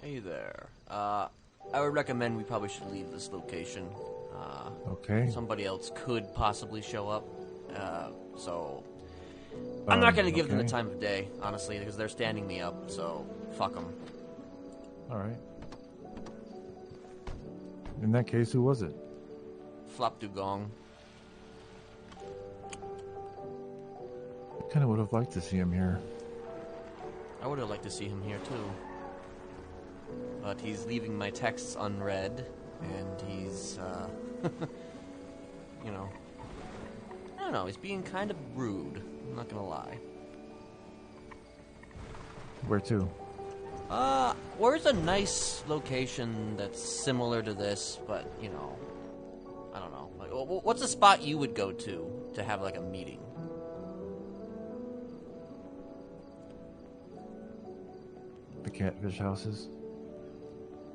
Hey there. I would recommend we probably should leave this location. Okay. Somebody else could possibly show up. So I'm not gonna give them the okay. time of day, honestly, because they're standing me up. So fuck them. All right. In that case, who was it? Flop Dugong. I kind of would have liked to see him here. I would have liked to see him here too. But he's leaving my texts unread, and he's, you know, I don't know, he's being kind of rude. I'm not gonna lie. Where to? Where's a nice location that's similar to this, but, you know, I don't know. Like, what's a spot you would go to have, like, a meeting? The catfish houses?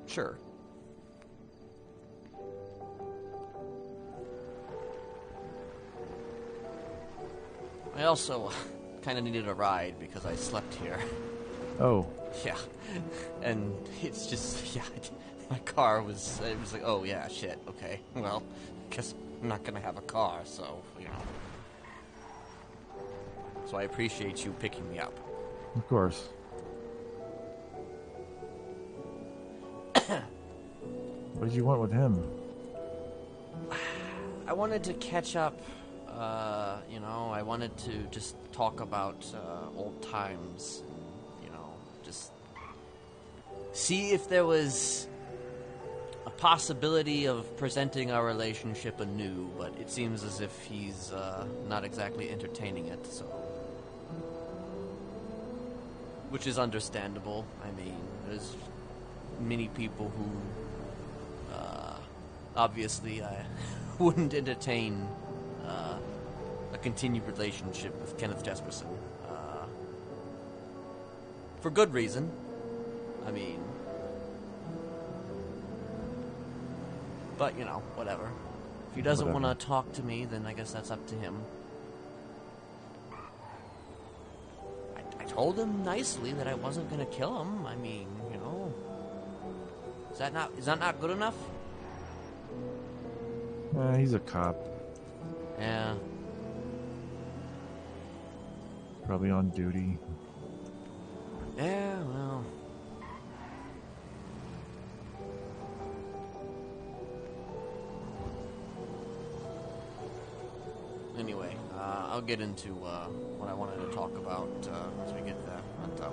Sure. I also kind of needed a ride because I slept here. Oh. Yeah. And it's just, yeah, my car was, it was like, oh yeah, shit, okay. Well, guess I'm not gonna have a car, so, you know. So I appreciate you picking me up. Of course. What did you want with him? I wanted to catch up, you know, I wanted to just talk about old times, and, you know, just see if there was a possibility of presenting our relationship anew, but it seems as if he's not exactly entertaining it, so. Which is understandable. I mean, there's many people who obviously I wouldn't entertain a continued relationship with Kenneth Jesperson. For good reason. I mean, but, you know, whatever. If he doesn't want to talk to me, then I guess that's up to him. I told him nicely that I wasn't going to kill him. I mean, you know, is that not good enough? He's a cop. Yeah. Probably on duty. Yeah, well. Anyway, I'll get into what I wanted to talk about as we get there. But,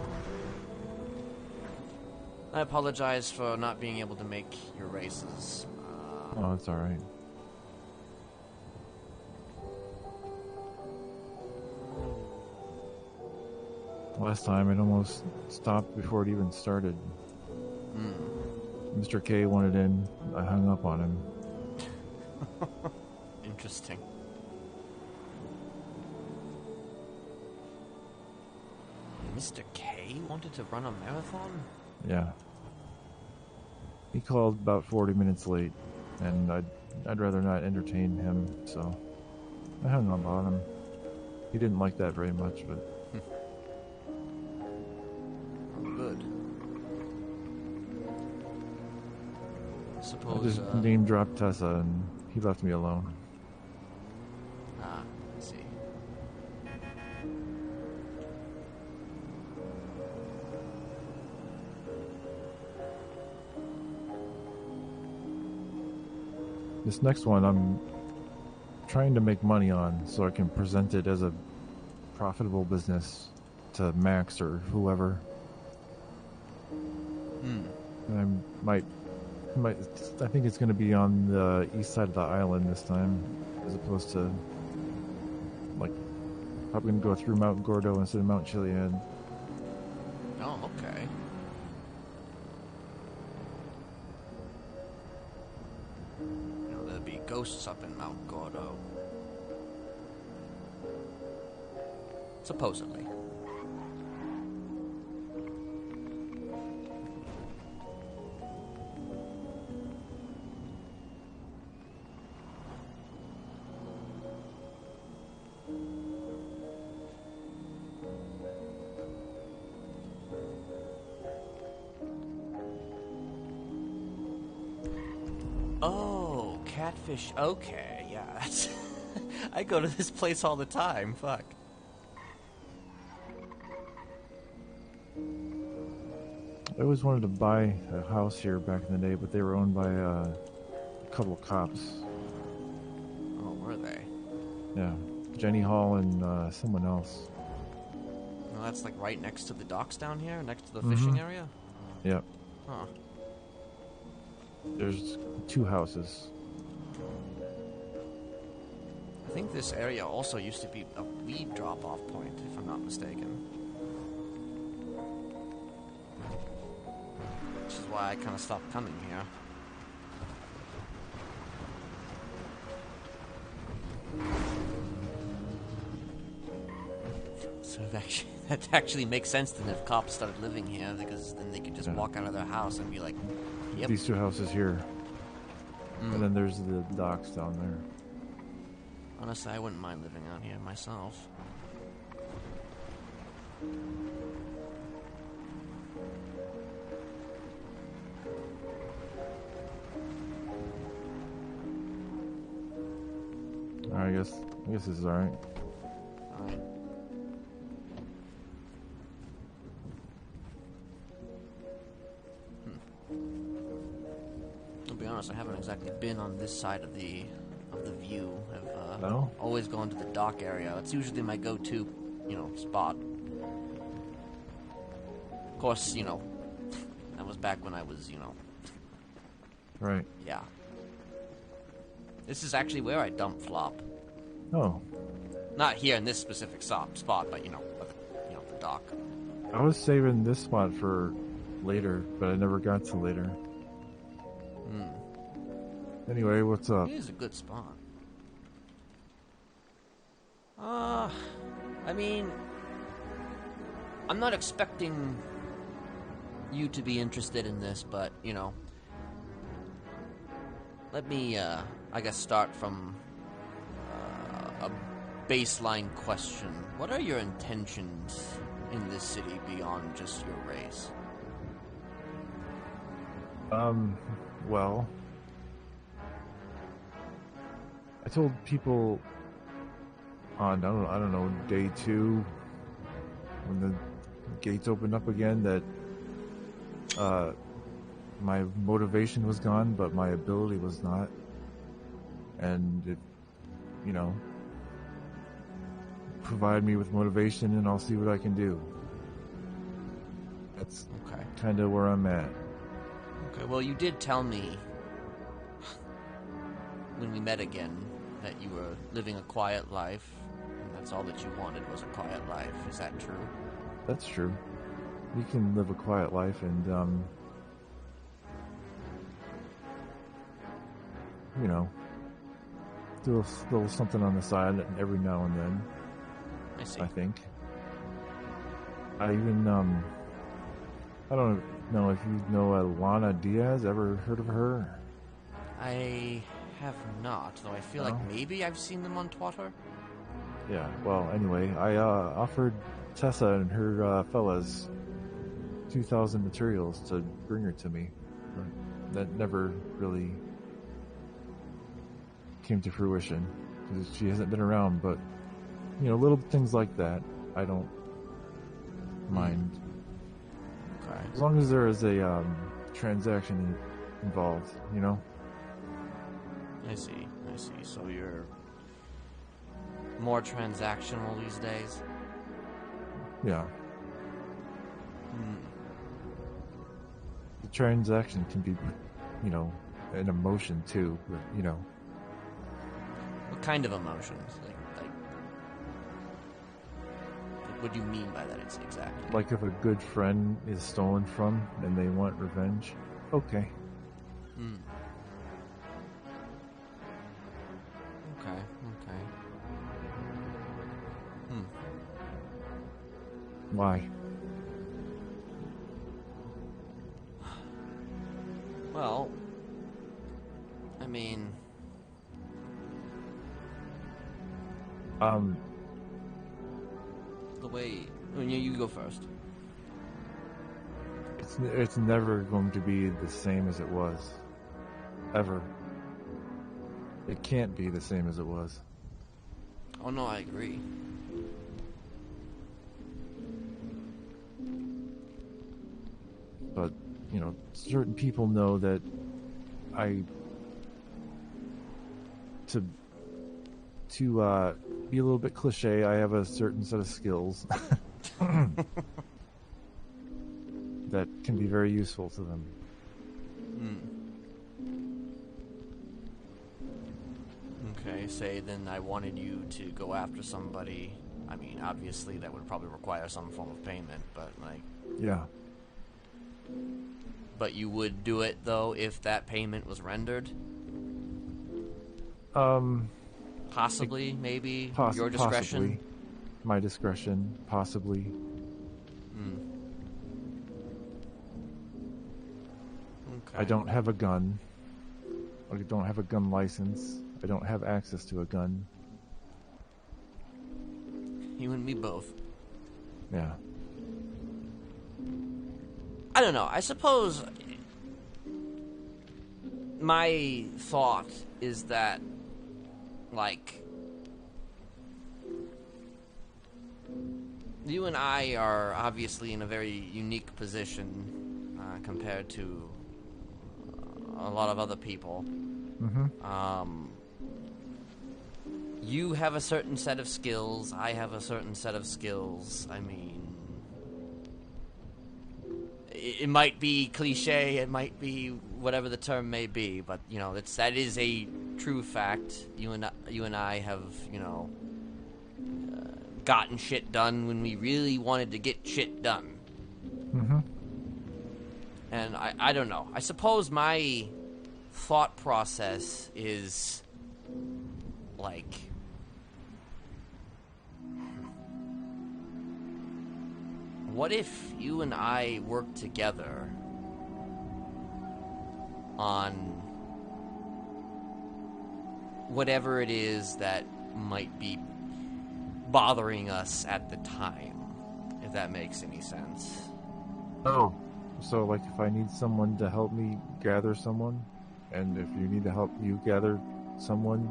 I apologize for not being able to make your races. Oh, it's alright. Last time it almost stopped before it even started. Mr. K wanted in. I hung up on him. Interesting. Mr. K wanted to run a marathon? Yeah. He called about 40 minutes late, and I'd rather not entertain him, so I hung up on him. He didn't like that very much, but... Good. I Suppose, just name-dropped Tessa, and he left me alone. I see. This next one I'm trying to make money on so I can present it as a profitable business to Max or whoever. And I think it's going to be on the east side of the island this time, as opposed to, like, probably going to go through Mount Gordo instead of Mount Chiliad. Oh, okay. You know, there'd be ghosts up in Mount Gordo. Supposedly. Oh, catfish. Okay, yeah, that's... I go to this place all the time. Fuck. I always wanted to buy a house here back in the day, but they were owned by a couple of cops. Oh, were they? Yeah, Jenny Hall and someone else. Well, that's like right next to the docks down here, next to the fishing area? Yep. Huh. There's 2 houses. I think this area also used to be a weed drop-off point, if I'm not mistaken. Which is why I kind of stopped coming here. So that actually makes sense then if cops started living here, because then they could just walk out of their house and be like, yep. These 2 houses here. And then there's the docks down there. Honestly, I wouldn't mind living out here myself. I guess this is alright. Alright. I'll be honest, I haven't exactly been on this side of the view. I've No? always gone to the dock area. It's usually my go-to, spot. Of course, that was back when I was, Right. yeah. This is actually where I dump flop. Oh. Not here in this specific spot, but the dock. I was saving this spot for later, but I never got to later. Anyway, what's up? It is a good spot. I mean, I'm not expecting you to be interested in this, but, let me, I guess, start from a baseline question. What are your intentions in this city beyond just your race? Well, I told people on, I don't know, day 2, when the gates opened up again, that my motivation was gone, but my ability was not. And it, provide me with motivation and I'll see what I can do. That's Okay. kind of where I'm at. Okay, well, you did tell me when we met again that you were living a quiet life, and that's all that you wanted was a quiet life. Is that true? That's true. You can live a quiet life and, do a little something on the side every now and then. I see. I think. I even, I don't know if you know Lana Diaz. Ever heard of her? I have not, though I feel like maybe I've seen them on Twitter. Yeah, well, anyway, I offered Tessa and her fellas 2,000 materials to bring her to me. But that never really came to fruition because she hasn't been around, but little things like that I don't mind. Okay. As long as there is a transaction involved, I see. So you're more transactional these days? Yeah. The transaction can be, an emotion too, but, What kind of emotions? Like what do you mean by that exactly? like if a good friend is stolen from and they want revenge, okay. Okay. Why? Well, I mean... The way... you go first. It's never going to be the same as it was. Ever. It can't be the same as it was. Oh no, I agree. But, certain people know that to be a little bit cliche, I have a certain set of skills that can be very useful to them. Okay, say then I wanted you to go after somebody. I mean, obviously that would probably require some form of payment, but like... Yeah. But you would do it, though, if that payment was rendered? Possibly, maybe? Your discretion? Possibly. My discretion, possibly. Okay. I don't have a gun. I don't have a gun license. I don't have access to a gun. You and me both. Yeah. I don't know. I suppose my thought is that, like, you and I are obviously in a very unique position compared to a lot of other people. Mm-hmm. You have a certain set of skills. I have a certain set of skills. I mean, it might be cliche, it might be whatever the term may be, but that is a true fact. You and I have gotten shit done when we really wanted to get shit done. Mm-hmm. And I don't know. I suppose my thought process is like, what if you and I work together on whatever it is that might be bothering us at the time, if that makes any sense? Oh, so like if I need someone to help me gather someone, and if you need to help you gather someone?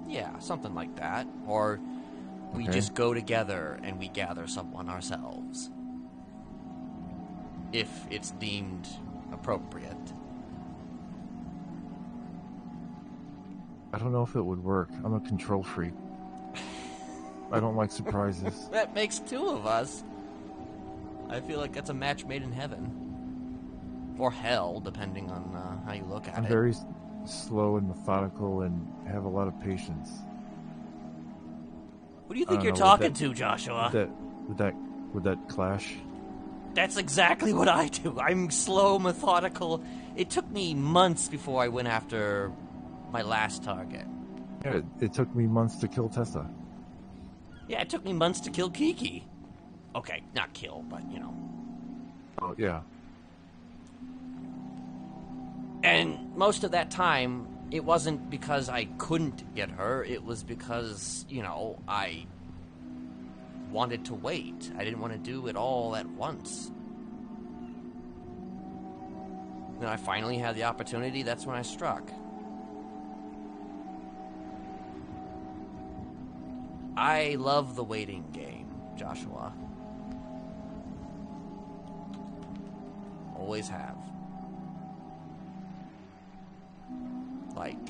Yeah, something like that. Or we just go together and we gather someone ourselves, if it's deemed appropriate. I don't know if it would work. I'm a control freak. I don't like surprises. That makes two of us. I feel like that's a match made in heaven. Or hell, depending on how you look at it. I'm very slow and methodical and have a lot of patience. Who do you think you're talking to, Joshua? Would that clash? That's exactly what I do. I'm slow, methodical. It took me months before I went after my last target. Yeah, it took me months to kill Tessa. Yeah, it took me months to kill Kiki. Okay, not kill, but Oh, yeah. And most of that time, it wasn't because I couldn't get her. It was because, I wanted to wait. I didn't want to do it all at once. When I finally had the opportunity, that's when I struck. I love the waiting game, Joshua. Always have. Like,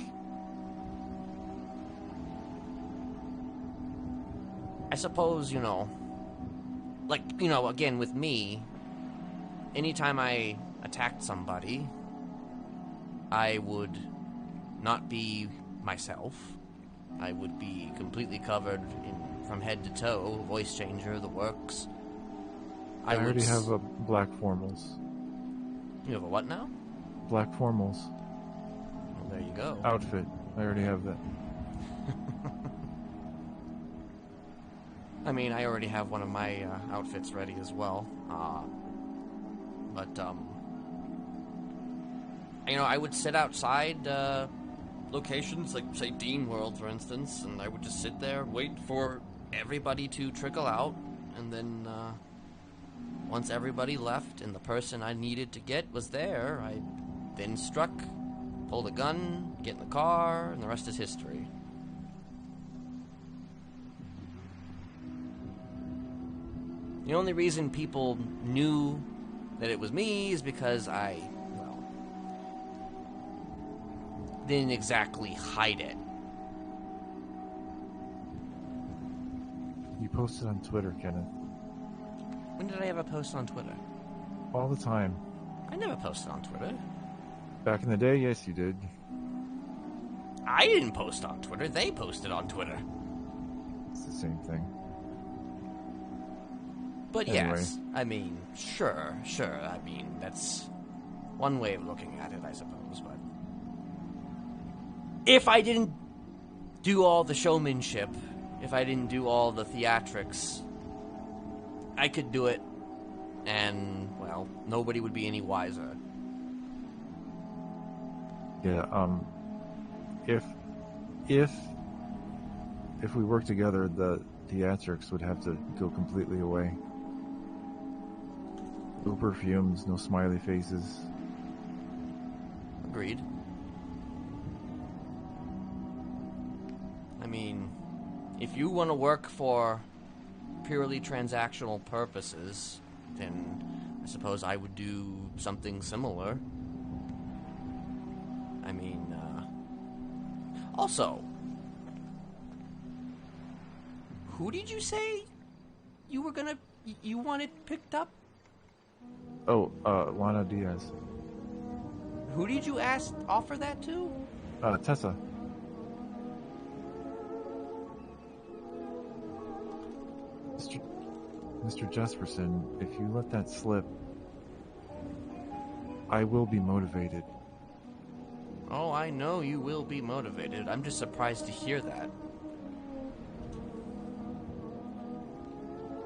I suppose, again, with me, anytime I attacked somebody, I would not be myself. I would be completely covered from head to toe, voice changer, the works. I already have a black formals. You have a what now? Black formals. Well, there you go. Outfit. I already have that. I mean, I already have one of my outfits ready as well. But I would sit outside locations, like, say, Dean World, for instance, and I would just sit there, wait for everybody to trickle out, and then once everybody left and the person I needed to get was there, I then struck pull the gun, get in the car, and the rest is history. The only reason people knew that it was me is because I, well, didn't exactly hide it. You posted on Twitter, Kenneth. When did I ever post on Twitter? All the time. I never posted on Twitter. Back in the day, yes, you did. I didn't post on Twitter. They posted on Twitter. It's the same thing. But Anyway. yes, I mean, sure. I mean, that's one way of looking at it, I suppose. But if I didn't do all the showmanship, if I didn't do all the theatrics, I could do it, and, well, nobody would be any wiser. Yeah, if we work together, the theatrics would have to go completely away. No perfumes, no smiley faces. Agreed. I mean, if you want to work for purely transactional purposes, then I suppose I would do something similar. I mean, also, who did you say you were gonna, you wanted picked up? Oh, Lana Diaz. Who did you offer that to? Tessa. Mr. Jesperson, if you let that slip, I will be motivated. Oh, I know you will be motivated. I'm just surprised to hear that.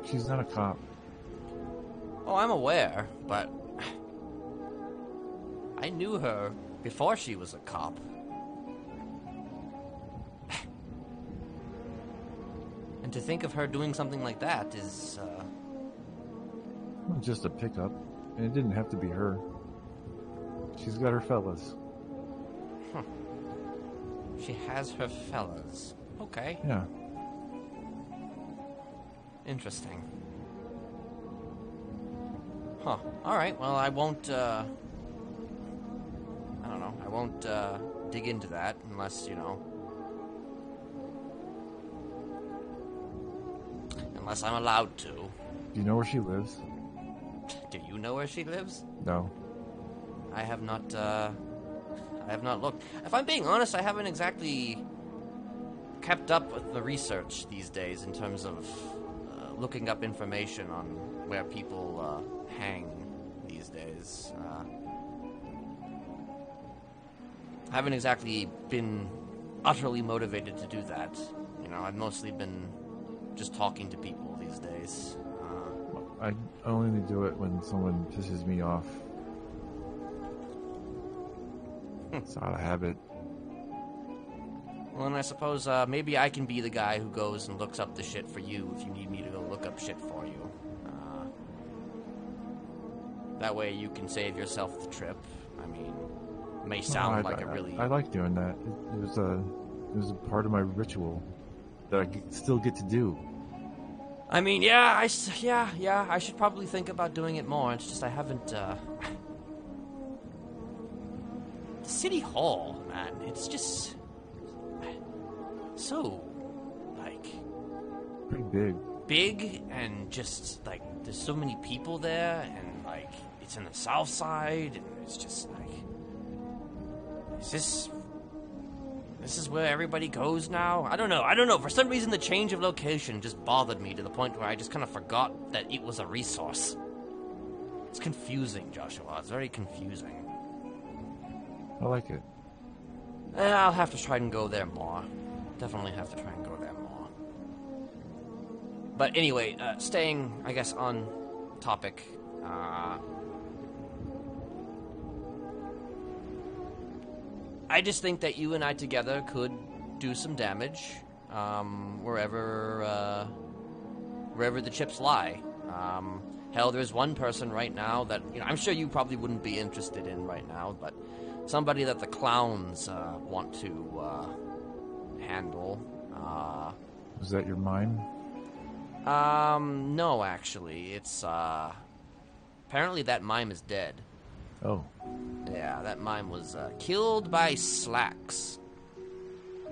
She's not a cop. Oh, I'm aware, but I knew her before she was a cop. And to think of her doing something like that is, Just a pickup, and it didn't have to be her. She's got her fellas. Huh. She has her fellas. Okay. Yeah. Interesting. Huh. Alright, well, I won't, I don't know. I won't, dig into that unless, unless I'm allowed to. Do you know where she lives? Do you know where she lives? No. I have not looked. If I'm being honest, I haven't exactly kept up with the research these days in terms of looking up information on where people hang these days. I haven't exactly been utterly motivated to do that. I've mostly been just talking to people these days. I only do it when someone pisses me off. It's out of habit. Well, and I suppose maybe I can be the guy who goes and looks up the shit for you if you need me to go look up shit for you. That way you can save yourself the trip. I mean, it may sound like a really... I like doing that. It was a part of my ritual that I still get to do. I mean, yeah, I should probably think about doing it more. It's just I haven't, The City Hall, man, it's just... so, like... Pretty big. Big, and just, like, there's so many people there, and, like, it's in the south side, and it's just, like... This is where everybody goes now? I don't know. For some reason, the change of location just bothered me to the point where I just kind of forgot that it was a resource. It's confusing, Joshua. It's very confusing. I like it. I'll have to try and go there more. Definitely have to try and go there more. But anyway, staying, I guess, on topic. I just think that you and I together could do some damage wherever the chips lie. Hell, there's one person right now that I'm sure you probably wouldn't be interested in right now, but somebody that the clowns want to handle. Is that your mime? No, actually. It's, apparently that mime is dead. Oh. Yeah, that mime was killed by Slacks.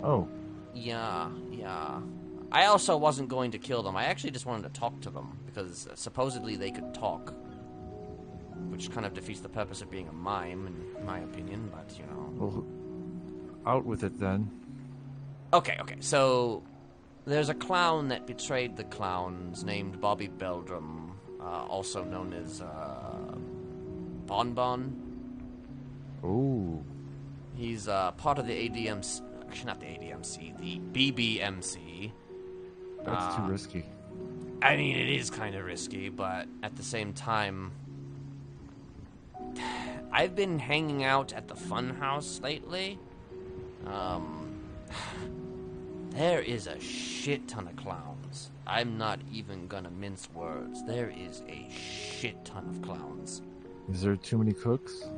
Oh. Yeah. I also wasn't going to kill them. I actually just wanted to talk to them, because supposedly they could talk. Which kind of defeats the purpose of being a mime, in my opinion, but, you know. Well, out with it then. Okay, so there's a clown that betrayed the clowns named Bobby Beldrum, also known as Bonbon. Oh. He's part of the ADMC, actually not the ADMC, the BBMC. That's too risky. I mean, it is kind of risky, but at the same time, I've been hanging out at the Funhouse lately. There is a shit ton of clowns. I'm not even gonna mince words. There is a shit ton of clowns. Is there too many cooks?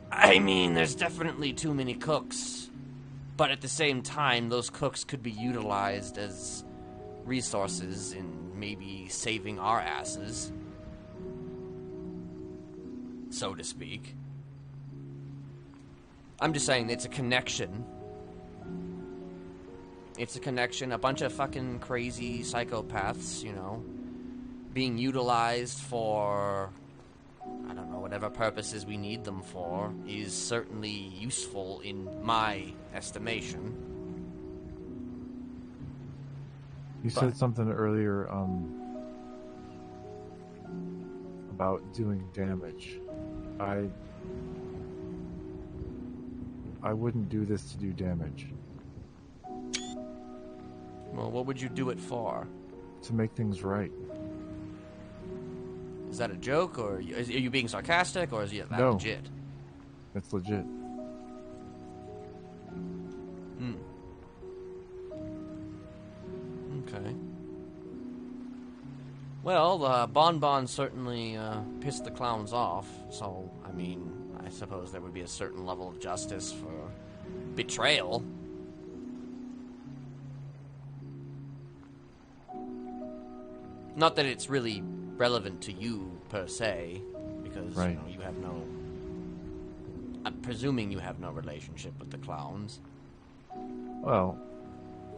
I mean, there's definitely too many cooks. But at the same time, those cooks could be utilized as resources in maybe saving our asses, so to speak. I'm just saying, it's a connection. It's a connection. A bunch of fucking crazy psychopaths, you know, being utilized for, I don't know, whatever purposes we need them for, is certainly useful in my estimation. You said something earlier about doing damage. I wouldn't do this to do damage. Well, what would you do it for? To make things right. Is that a joke, or are you being sarcastic, or is that No. legit? That's legit. Okay. Well, Bonbon certainly pissed the clowns off, so, I mean, I suppose there would be a certain level of justice for betrayal. Not that it's really relevant to you, per se, because, right. You know, you have no... I'm presuming you have no relationship with the clowns. Well,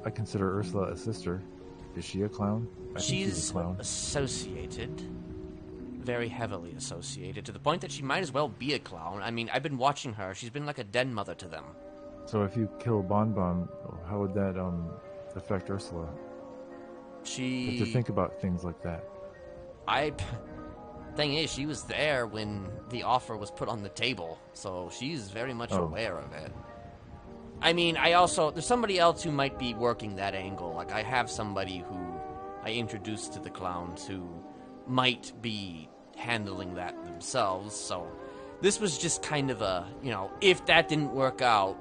I consider Ursula a sister. Is she a clown? I think she's a clown. Associated. Very heavily associated, to the point that she might as well be a clown. I mean, I've been watching her. She's been like a den mother to them. So if you kill Bonbon, how would that affect Ursula? You have to think about things like that. Thing is, she was there when the offer was put on the table, so she's very much aware of it. I mean, there's somebody else who might be working that angle. Like, I have somebody who I introduced to the clowns who might be handling that themselves, so this was just kind of a, you know, if that didn't work out,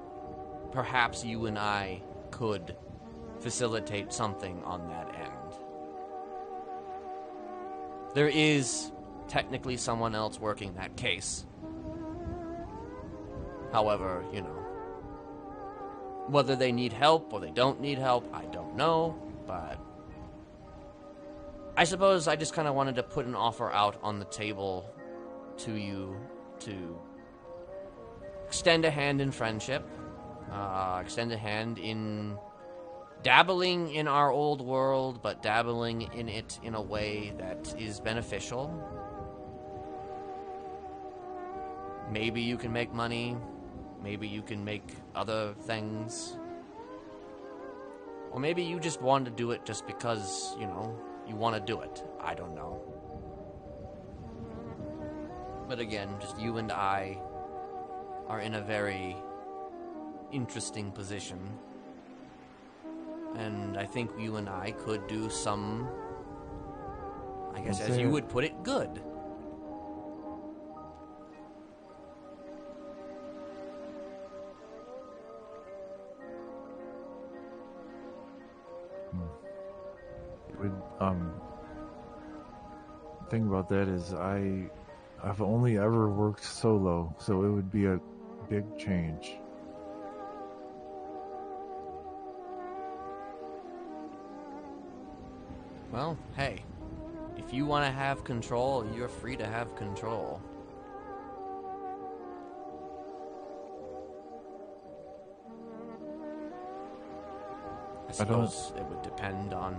perhaps you and I could facilitate something on that end. There is technically someone else working that case. However, you know, whether they need help or they don't need help, I don't know, but I suppose I just kind of wanted to put an offer out on the table to you to extend a hand in friendship, extend a hand in dabbling in our old world, but dabbling in it in a way that is beneficial. Maybe you can make money. Maybe you can make other things. Or maybe you just want to do it just because, you know, you want to do it. I don't know. But again, just you and I are in a very interesting position. And I think you and I could do some, I guess as you would put it, good. Thing about that is I've only ever worked solo, so it would be a big change. Well, hey, if you want to have control, you're free to have control. I suppose it would depend on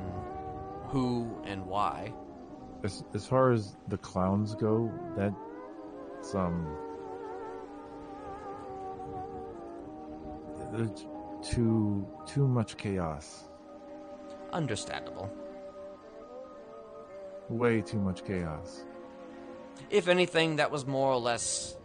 who and why. As far as the clowns go, that's there's too much chaos. Understandable. Way too much chaos. If anything, that was more or less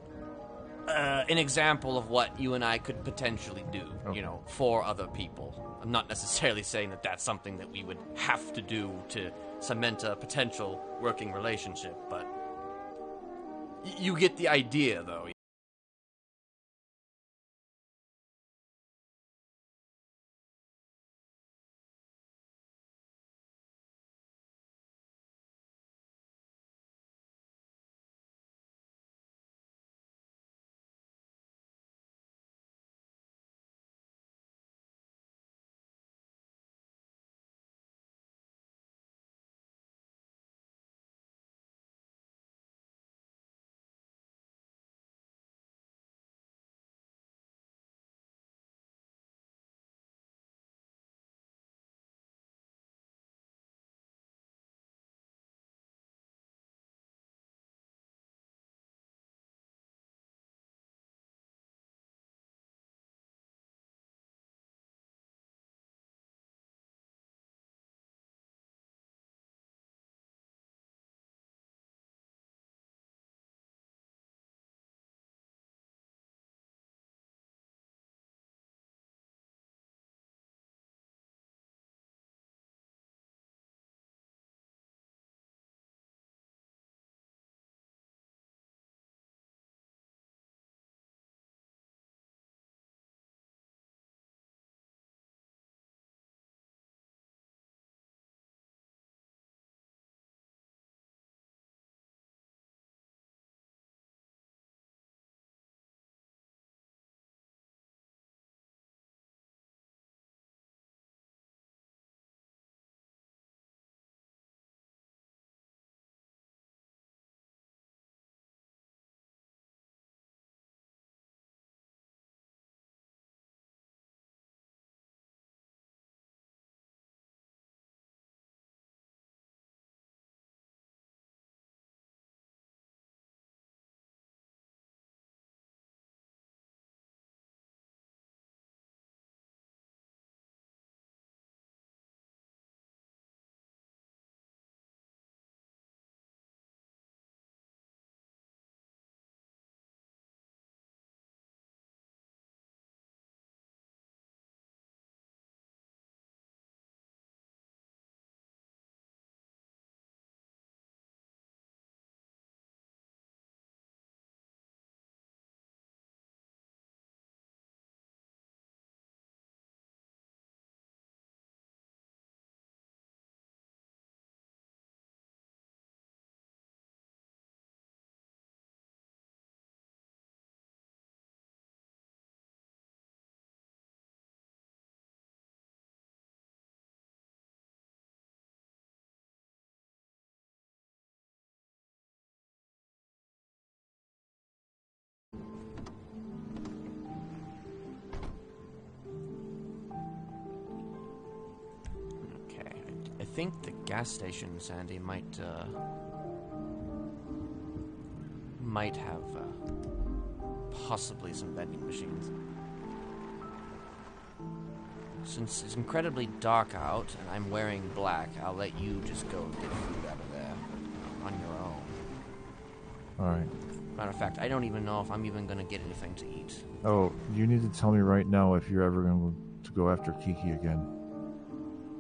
an example of what you and I could potentially do, Okay. for other people. I'm not necessarily saying that that's something that we would have to do to cement a potential working relationship, but you get the idea, though. I think the gas station, Sandy, might have possibly some vending machines. Since it's incredibly dark out and I'm wearing black, I'll let you just go get food out of there on your own. Alright. Matter of fact, I don't even know if I'm even going to get anything to eat. Oh, you need to tell me right now if you're ever going to go after Kiki again.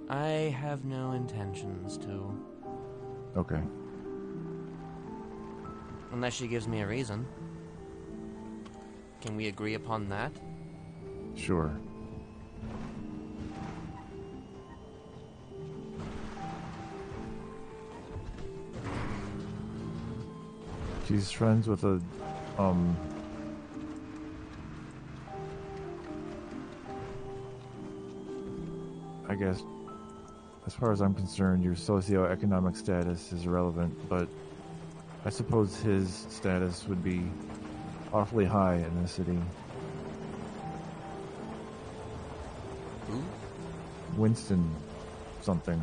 I have no intentions to. Okay. Unless she gives me a reason. Can we agree upon that? Sure. She's friends with a I guess, as far as I'm concerned, your socioeconomic status is irrelevant, but I suppose his status would be awfully high in the city. Who? Winston something.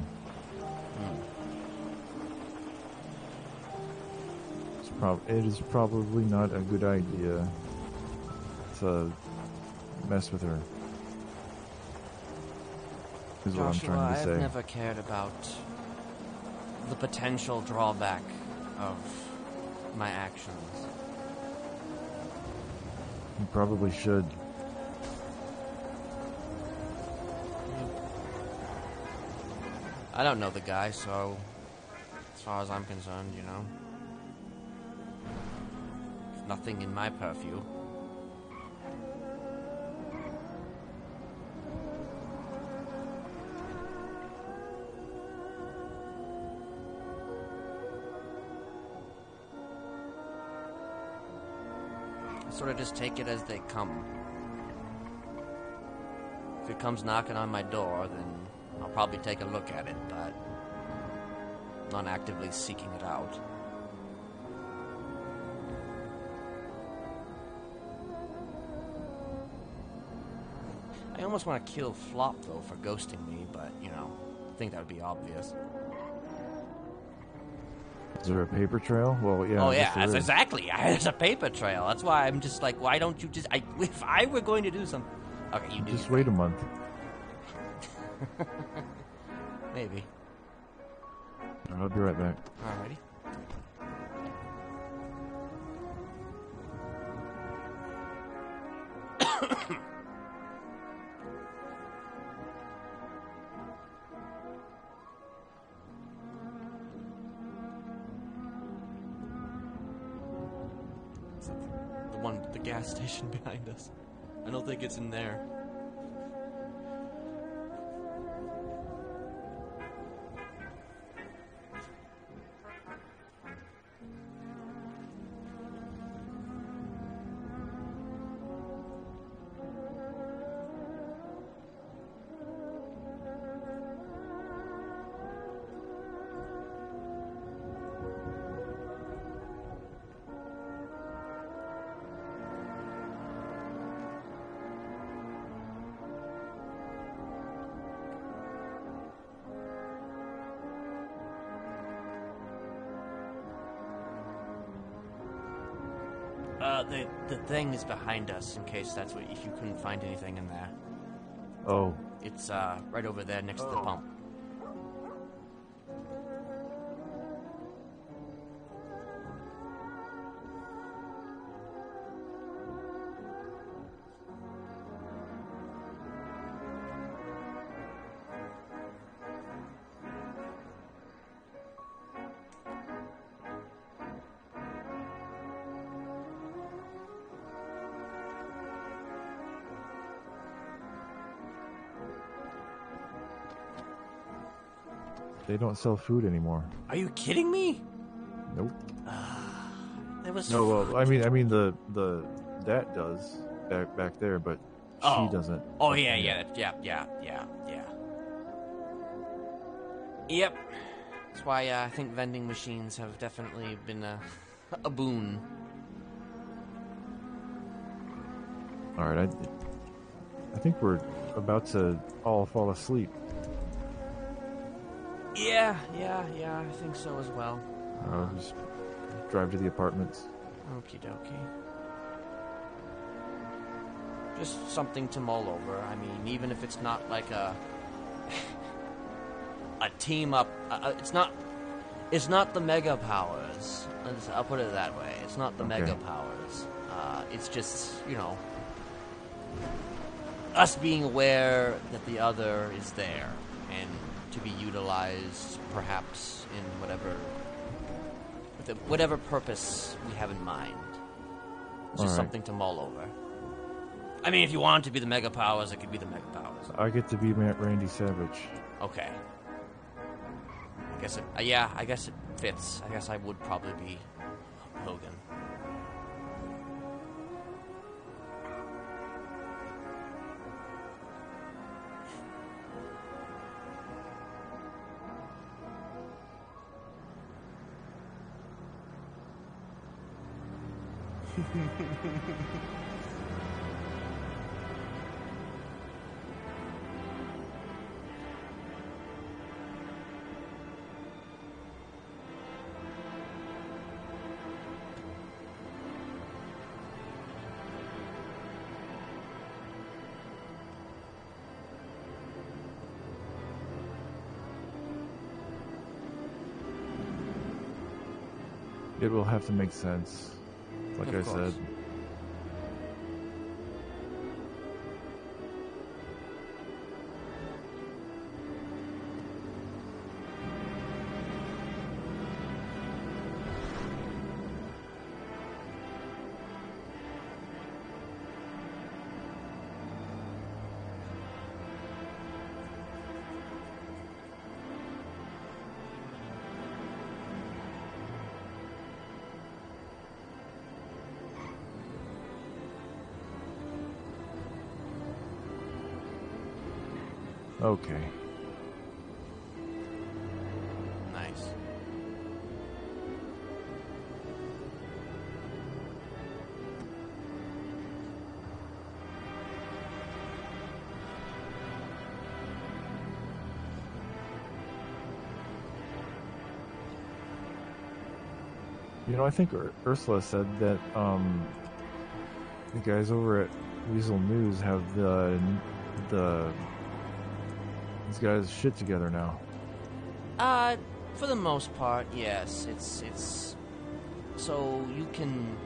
It is probably not a good idea to mess with her. Is what I'm Joshua, trying to say. I've never cared about the potential drawback of my actions. You probably should. I don't know the guy, so as far as I'm concerned, you know, there's nothing in my purview. I sort of just take it as they come. If it comes knocking on my door, then I'll probably take a look at it, but not actively seeking it out. I almost want to kill Flop, though, for ghosting me, but, you know, I think that would be obvious. Is there a paper trail? Well, yeah. Oh, yeah, that's exactly. There's a paper trail. That's why I'm just like, why don't you just... if I were going to do something... Okay, you do. Just wait a month. Maybe. I'll be right back. Alrighty. The gas station behind us. I don't think it's in there. The thing is behind us, in case that's what, if you couldn't find anything in there. Oh. It's, right over there next to the pump. They don't sell food anymore. Are you kidding me? Nope. It was No, well, I mean the that does back there, but she doesn't. Oh yeah. Yep. That's why I think vending machines have definitely been a boon. All right, I think we're about to all fall asleep. Yeah, I think so as well. Just drive to the apartments. Okie dokie. Just something to mull over. I mean, even if it's not like a team up. It's not the mega powers. I'll put it that way. It's not the mega powers. It's just, you know, us being aware that the other is there and to be utilized, perhaps in whatever purpose we have in mind. It's just something to mull over. I mean, if you want it to be the mega powers, it could be the mega powers. I get to be Randy Savage. Okay. I guess it fits. I guess I would probably be Hogan. It will have to make sense, like I said. Okay. Nice. You know, I think Ursula said that the guys over at Weasel News have these guys shit together now. For the most part, yes. It's so you can.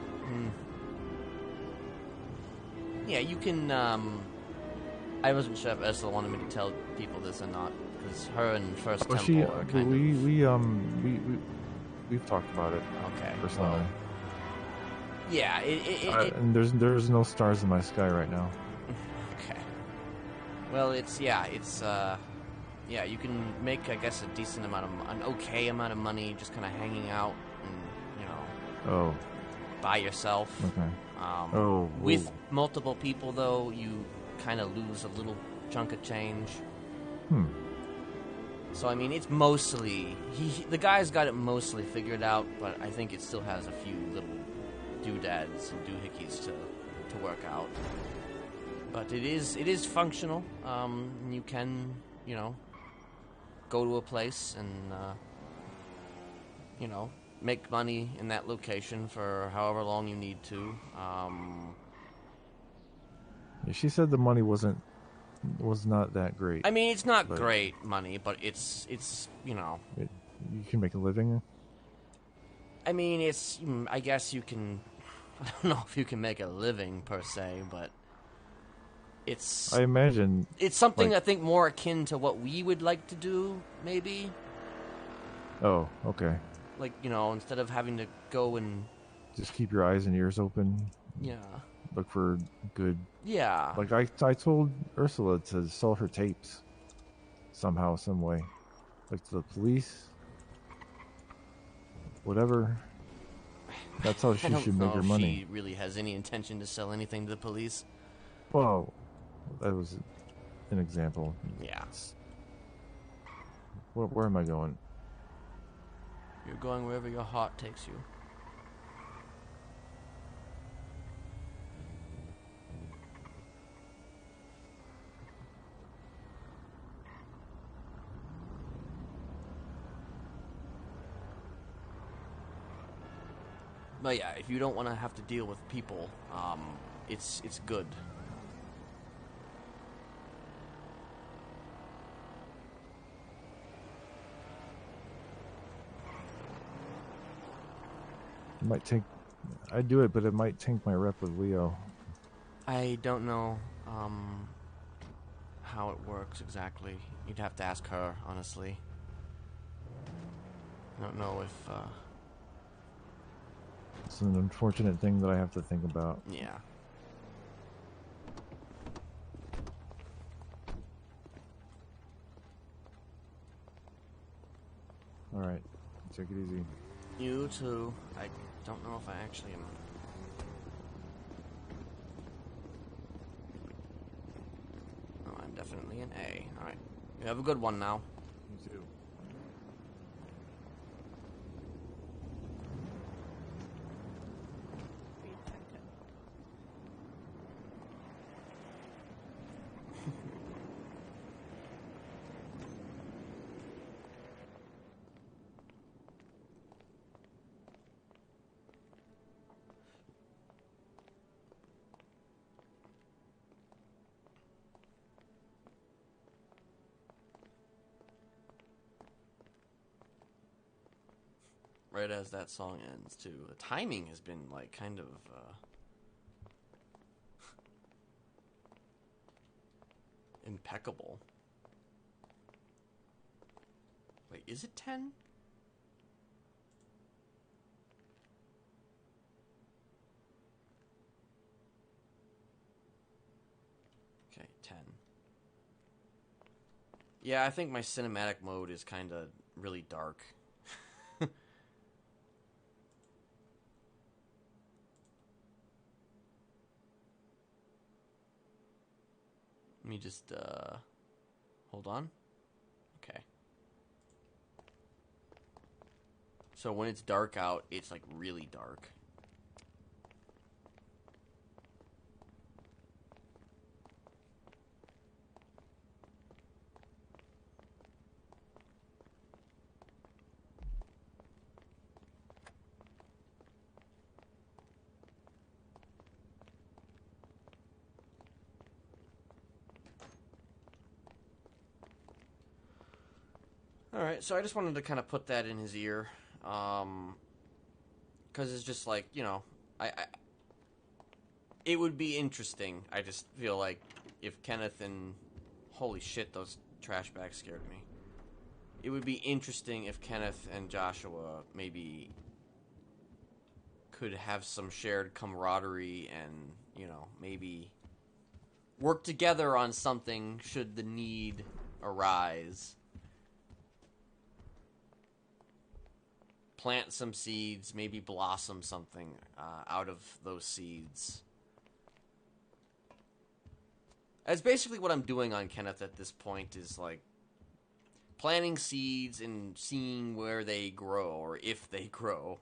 Yeah, you can. I wasn't sure if Ursula wanted me to tell people this or not, because her and First Temple are kind of. We've talked about it. Okay. Personally. Well, yeah, and there's no stars in my sky right now. Okay. Well, yeah, you can make, I guess, an okay amount of money just kind of hanging out and, by yourself. Okay. With multiple people, though, you kind of lose a little chunk of change. So, I mean, it's mostly... the guy's got it mostly figured out, but I think it still has a few little doodads and doohickeys to work out. But it is functional. You can, go to a place and, make money in that location for however long you need to. Yeah, she said the money was not that great. I mean, it's not great money, but it's you can make a living. I mean, I guess you can. I don't know if you can make a living per se, but it's. I imagine it's something I think more akin to what we would like to do, maybe. Oh, okay. Like, instead of having to go and just keep your eyes and ears open. Yeah. Look for good. Yeah. Like I told Ursula to sell her tapes somehow, some way, like to the police. Whatever. That's how she should make her money. She really has any intention to sell anything to the police. Well, that was an example. Yeah. Where am I going? You're going wherever your heart takes you. But yeah, if you don't want to have to deal with people, it's good. It might take. I'd do it, but it might tank my rep with Leo. I don't know how it works exactly. You'd have to ask her, honestly. I don't know if. It's an unfortunate thing that I have to think about. Yeah. Alright. Take it easy. You too. I don't know if I actually am. Oh, I'm definitely an A. Alright. You have a good one now. You too. right as that song ends, too. The timing has been, like, kind of, impeccable. Wait, is it 10? Okay, 10. Yeah, I think my cinematic mode is kind of really dark. Let me just, hold on. Okay. So when it's dark out, it's, like, really dark. Alright, so I just wanted to kind of put that in his ear. Because it's just like, you know, it would be interesting. I just feel like if Kenneth and... Holy shit, those trash bags scared me. It would be interesting if Kenneth and Joshua maybe could have some shared camaraderie and, you know, maybe work together on something should the need arise. Plant some seeds, maybe blossom something out of those seeds. That's basically what I'm doing on Kenneth at this point, is like planting seeds and seeing where they grow, or if they grow.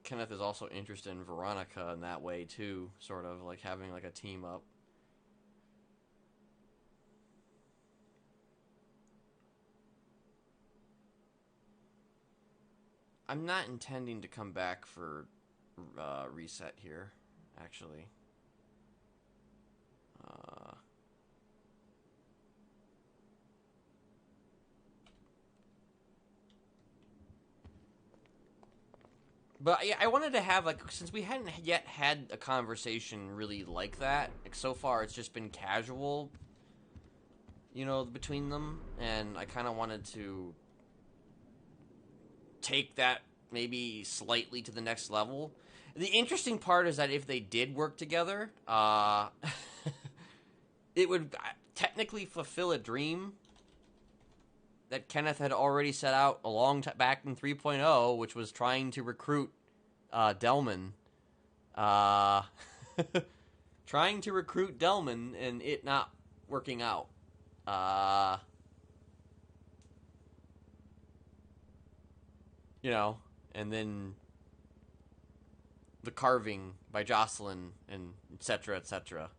Kenneth is also interested in Veronica in that way too, sort of like having like a team up. I'm not intending to come back for reset here, actually. But yeah, I wanted to have, like, since we hadn't yet had a conversation really like that, like, so far it's just been casual, you know, between them, and I kind of wanted to take that maybe slightly to the next level. The interesting part is that if they did work together, it would technically fulfill a dream that Kenneth had already set out a long time back in 3.0, which was trying to recruit Delman. Trying to recruit Delman and it not working out. You know, and then the carving by Jocelyn and etc., etc.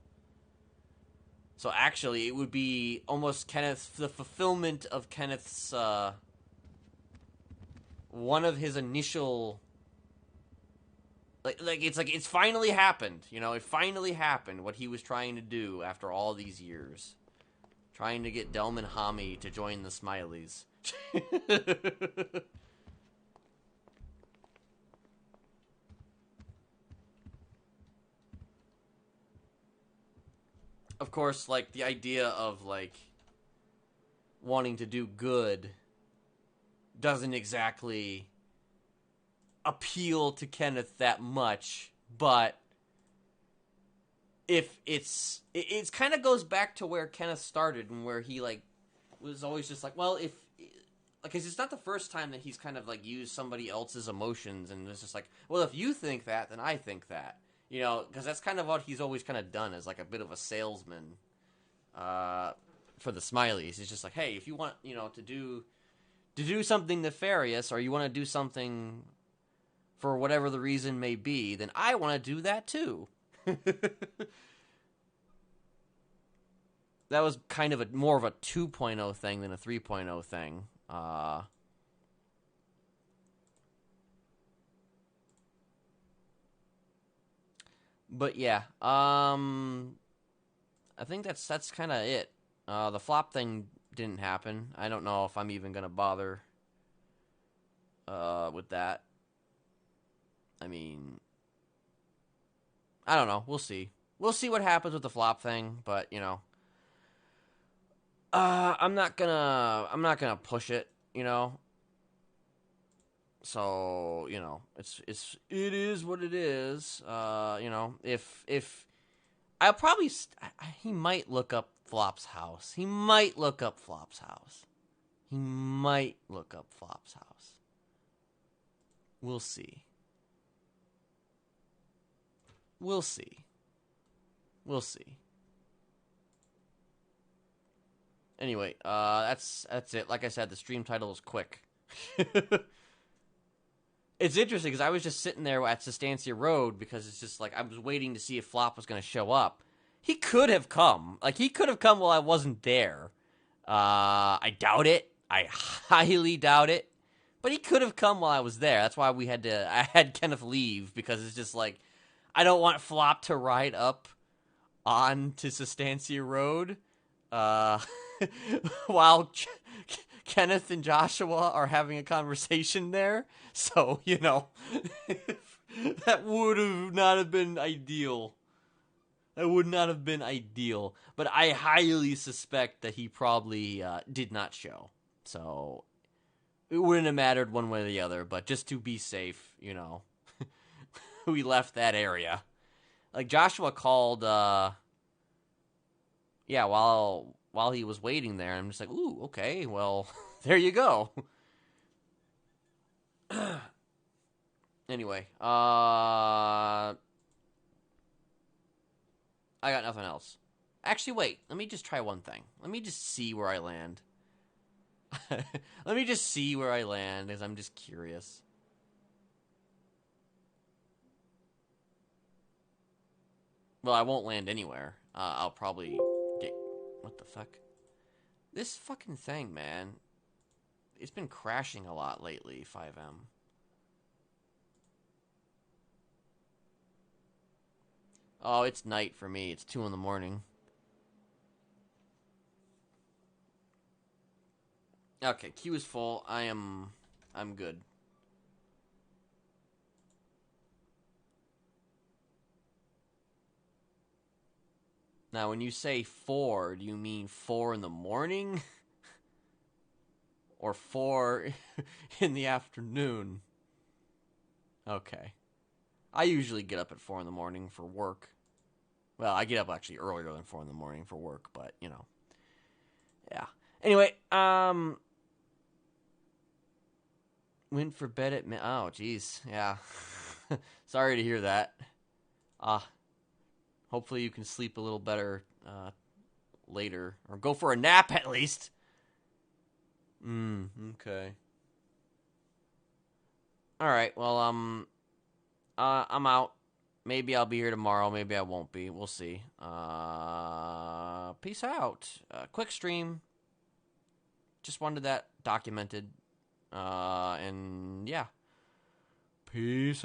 So actually, it would be almost the fulfillment of Kenneth's, one of his initial, it's finally happened, you know, it finally happened, what he was trying to do after all these years. Trying to get Delman Hami to join the Smileys. Of course, like, the idea of, like, wanting to do good doesn't exactly appeal to Kenneth that much, but if it's kind of goes back to where Kenneth started and where he, like, was always just like, well, if, like, 'cause it's not the first time that he's kind of, like, used somebody else's emotions and it's just like, well, if you think that, then I think that. You know, because that's kind of what he's always kind of done as, like, a bit of a salesman for the Smileys. He's just like, hey, if you want, you know, to do something nefarious, or you want to do something for whatever the reason may be, then I want to do that too. That was kind of more of a 2.0 thing than a 3.0 thing. But yeah, I think that's kind of it. The flop thing didn't happen. I don't know if I'm even gonna bother with that. I mean, I don't know. We'll see. We'll see what happens with the flop thing. But you know, I'm not gonna push it. You know. So you know, it is what it is. You know, if I'll probably he might look up Flop's house. He might look up Flop's house. He might look up Flop's house. We'll see. We'll see. We'll see. Anyway, that's it. Like I said, the stream title is quick. It's interesting because I was just sitting there at Sustancia Road because it's just like I was waiting to see if Flop was going to show up. He could have come. Like, he could have come while I wasn't there. I doubt it. I highly doubt it. But he could have come while I was there. That's why I had Kenneth leave because it's just like, I don't want Flop to ride up onto Sustancia Road while Kenneth and Joshua are having a conversation there. So, you know, that would not have been ideal. That would not have been ideal. But I highly suspect that he probably did not show. So, it wouldn't have mattered one way or the other. But just to be safe, you know, we left that area. Like, Joshua called, while he was waiting there. I'm just like, ooh, okay, well, there you go. Anyway, I got nothing else. Actually, wait. Let me just try one thing. Let me just see where I land. Let me just see where I land, as I'm just curious. Well, I won't land anywhere. I'll probably get... What the fuck? This fucking thing, man. It's been crashing a lot lately, 5M. Oh, it's night for me. It's 2 in the morning. Okay, queue is full. I'm good. Now, when you say 4, do you mean 4 in the morning? Or 4 in the afternoon? Okay. I usually get up at 4 in the morning for work. Well, I get up actually earlier than 4 in the morning for work, but, you know. Yeah. Anyway, went for bed at oh, jeez. Yeah. Sorry to hear that. Hopefully you can sleep a little better later. Or go for a nap at least. Okay. Alright, well, I'm out. Maybe I'll be here tomorrow. Maybe I won't be. We'll see. Peace out. Quick stream. Just wanted that documented. And yeah. Peace out.